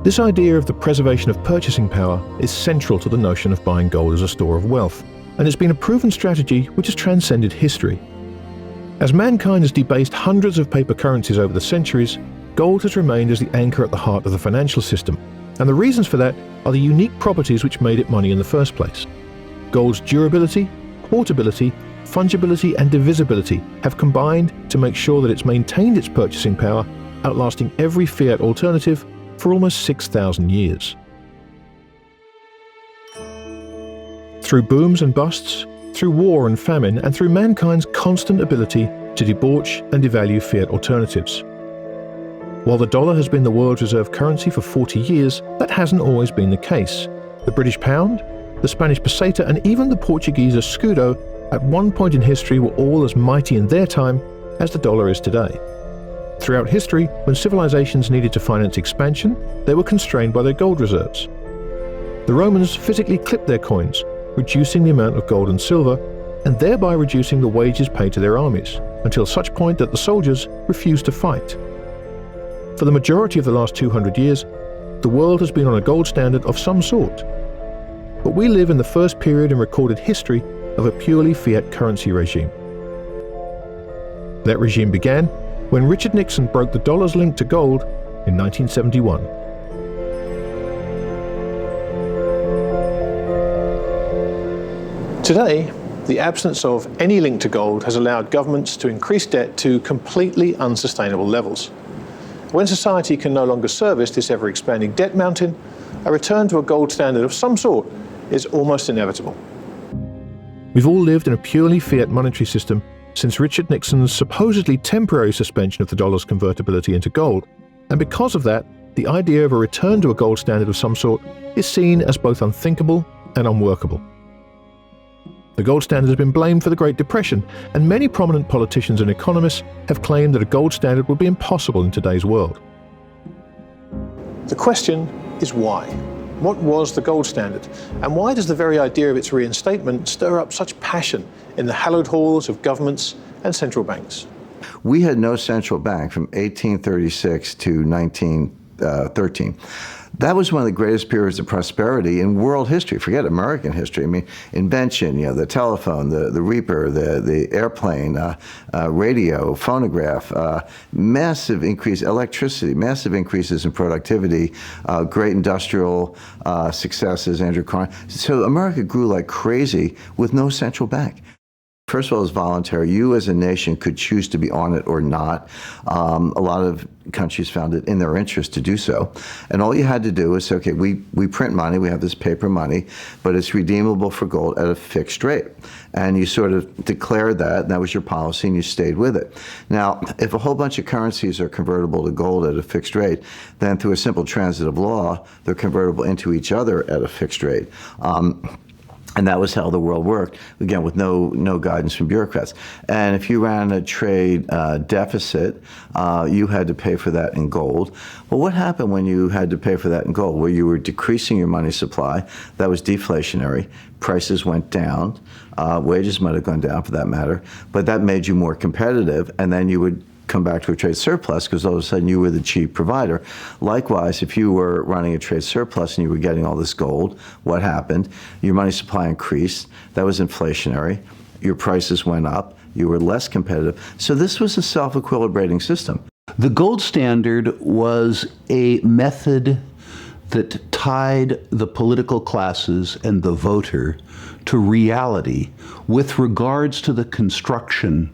This idea of the preservation of purchasing power is central to the notion of buying gold as a store of wealth, and it's been a proven strategy which has transcended history. As mankind has debased hundreds of paper currencies over the centuries, gold has remained as the anchor at the heart of the financial system, and the reasons for that are the unique properties which made it money in the first place. Gold's durability, portability, fungibility and divisibility have combined to make sure that it's maintained its purchasing power, outlasting every fiat alternative for almost 6,000 years. Through booms and busts, through war and famine, and through mankind's constant ability to debauch and devalue fiat alternatives. While the dollar has been the world's reserve currency for 40 years, that hasn't always been the case. The British pound, the Spanish peseta, and even the Portuguese escudo at one point in history were all as mighty in their time as the dollar is today. Throughout history, when civilizations needed to finance expansion, they were constrained by their gold reserves. The Romans physically clipped their coins, reducing the amount of gold and silver, and thereby reducing the wages paid to their armies, until such point that the soldiers refused to fight. For the majority of the last 200 years, the world has been on a gold standard of some sort. But we live in the first period in recorded history of a purely fiat currency regime. That regime began when Richard Nixon broke the dollar's link to gold in 1971. Today, the absence of any link to gold has allowed governments to increase debt to completely unsustainable levels. When society can no longer service this ever-expanding debt mountain, a return to a gold standard of some sort is almost inevitable. We've all lived in a purely fiat monetary system since Richard Nixon's supposedly temporary suspension of the dollar's convertibility into gold, and because of that, the idea of a return to a gold standard of some sort is seen as both unthinkable and unworkable. The gold standard has been blamed for the Great Depression, and many prominent politicians and economists have claimed that a gold standard would be impossible in today's world. The question is why? What was the gold standard? And why does the very idea of its reinstatement stir up such passion in the hallowed halls of governments and central banks? We had no central bank from 1836 to 1913. That was one of the greatest periods of prosperity in world history. Forget American history. I mean, invention, the telephone, the reaper, the airplane, radio, phonograph, massive increase, electricity, massive increases in productivity, great industrial successes, Andrew Carnegie. So America grew like crazy with no central bank. First of all, it's voluntary. You as a nation could choose to be on it or not. A lot of countries found it in their interest to do so. And all you had to do was, okay, we print money, we have this paper money, but it's redeemable for gold at a fixed rate. And you sort of declared that, and that was your policy, and you stayed with it. Now, if a whole bunch of currencies are convertible to gold at a fixed rate, then through a simple transitive law, they're convertible into each other at a fixed rate. And that was how the world worked, again, with no guidance from bureaucrats. And if you ran a trade deficit, you had to pay for that in gold. Well, what happened when you had to pay for that in gold? Well, you were decreasing your money supply. That was deflationary. Prices went down. Wages might have gone down for that matter. But that made you more competitive, and then you would come back to a trade surplus because all of a sudden you were the cheap provider. Likewise, if you were running a trade surplus and you were getting all this gold, what happened? Your money supply increased. That was inflationary. Your prices went up. You were less competitive. So this was a self-equilibrating system. The gold standard was a method that tied the political classes and the voter to reality with regards to the construction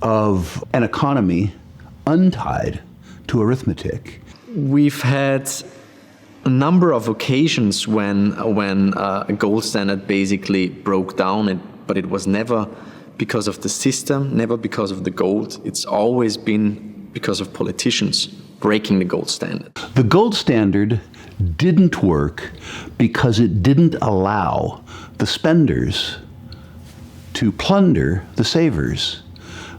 of an economy untied to arithmetic. We've had a number of occasions when a gold standard basically broke down, but it was never because of the system, never because of the gold. It's always been because of politicians breaking the gold standard. The gold standard didn't work because it didn't allow the spenders to plunder the savers.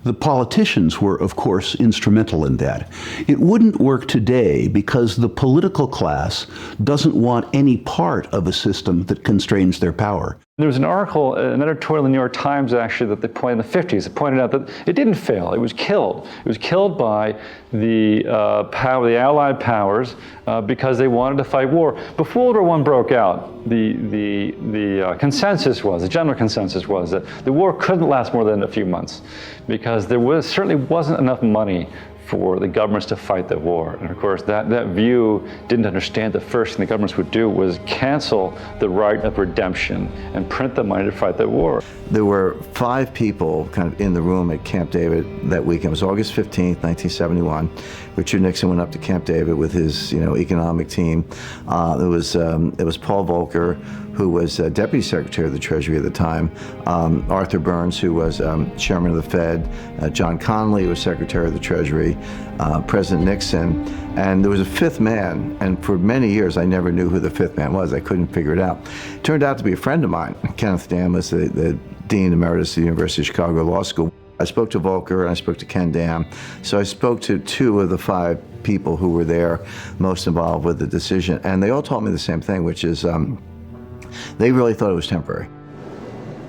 The politicians were, of course, instrumental in that. It wouldn't work today because the political class doesn't want any part of a system that constrains their power. There was an article, an editorial in the New York Times actually, that they pointed in the 50s. It pointed out that it didn't fail. It was killed. It was killed by the Allied powers because they wanted to fight war. Before World War I broke out, the consensus was, the general consensus was that the war couldn't last more than a few months because there certainly wasn't enough money for the governments to fight the war. And of course, that view didn't understand the first thing the governments would do was cancel the right of redemption and print the money to fight the war. There were 5 people kind of in the room at Camp David that weekend. It was August 15th, 1971. Richard Nixon went up to Camp David with his, economic team. It was Paul Volcker, who was Deputy Secretary of the Treasury at the time, Arthur Burns, who was Chairman of the Fed, John Connally, who was Secretary of the Treasury, President Nixon, and there was a 5th man, and for many years I never knew who the 5th man was. I couldn't figure it out. It turned out to be a friend of mine. Kenneth Dam was the Dean Emeritus of the University of Chicago Law School. I spoke to Volcker and I spoke to Ken Dam. So I spoke to 2 of the 5 people who were there most involved with the decision, and they all told me the same thing, which is they really thought it was temporary.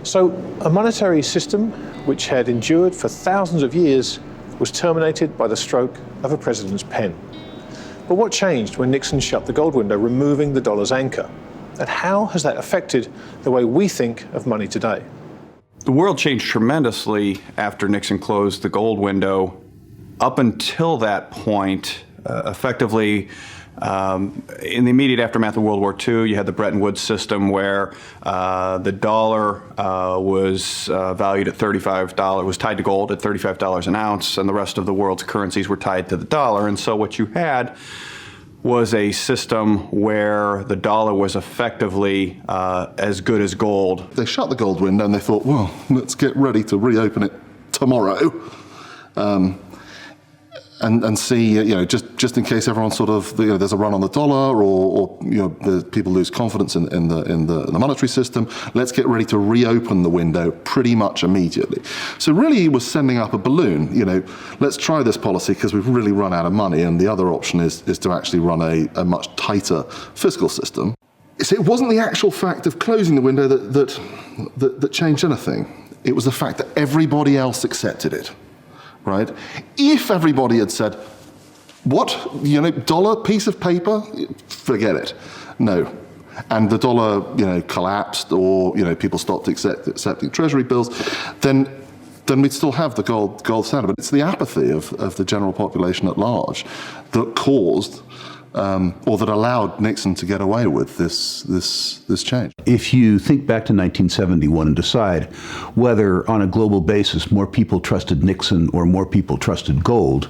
So a monetary system which had endured for thousands of years was terminated by the stroke of a president's pen. But what changed when Nixon shut the gold window, removing the dollar's anchor? And how has that affected the way we think of money today? The world changed tremendously after Nixon closed the gold window. Up until that point, effectively, in the immediate aftermath of World War II, you had the Bretton Woods system where the dollar was valued at $35, was tied to gold at $35 an ounce, and the rest of the world's currencies were tied to the dollar. And so what you had was a system where the dollar was effectively as good as gold. They shut the gold window and they thought, well, let's get ready to reopen it tomorrow. And see, just in case everyone sort of, there's a run on the dollar, or the people lose confidence in the monetary system. Let's get ready to reopen the window pretty much immediately. So really, he was sending up a balloon. Let's try this policy because we've really run out of money, and the other option is to actually run a much tighter fiscal system. So it wasn't the actual fact of closing the window that changed anything. It was the fact that everybody else accepted it. Right? If everybody had said, what, dollar, piece of paper, forget it. No. And the dollar, collapsed, or, people stopped accepting treasury bills, then we'd still have the gold standard. But it's the apathy of the general population at large that caused, or that allowed Nixon to get away with this change. If you think back to 1971 and decide whether on a global basis more people trusted Nixon or more people trusted gold,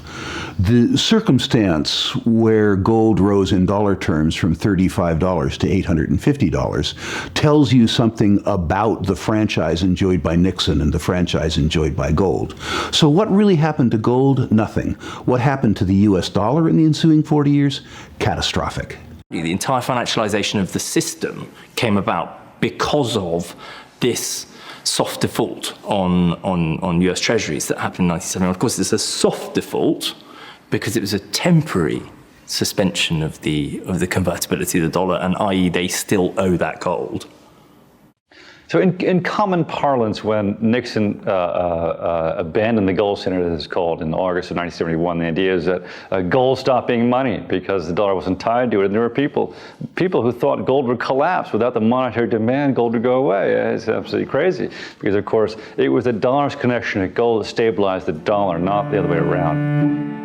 the circumstance where gold rose in dollar terms from $35 to $850 tells you something about the franchise enjoyed by Nixon and the franchise enjoyed by gold. So what really happened to gold? Nothing. What happened to the US dollar in the ensuing 40 years? Catastrophic. The entire financialization of the system came about because of this soft default on US Treasuries that happened in 1971. Of course, it's a soft default because it was a temporary suspension of the convertibility of the dollar, and i.e. they still owe that gold. So in common parlance, when Nixon abandoned the gold standard, as it's called, in August of 1971, the idea is that gold stopped being money because the dollar wasn't tied to it. And there were people who thought gold would collapse. Without the monetary demand, gold would go away. It's absolutely crazy because, of course, it was the dollar's connection to gold that stabilized the dollar, not the other way around.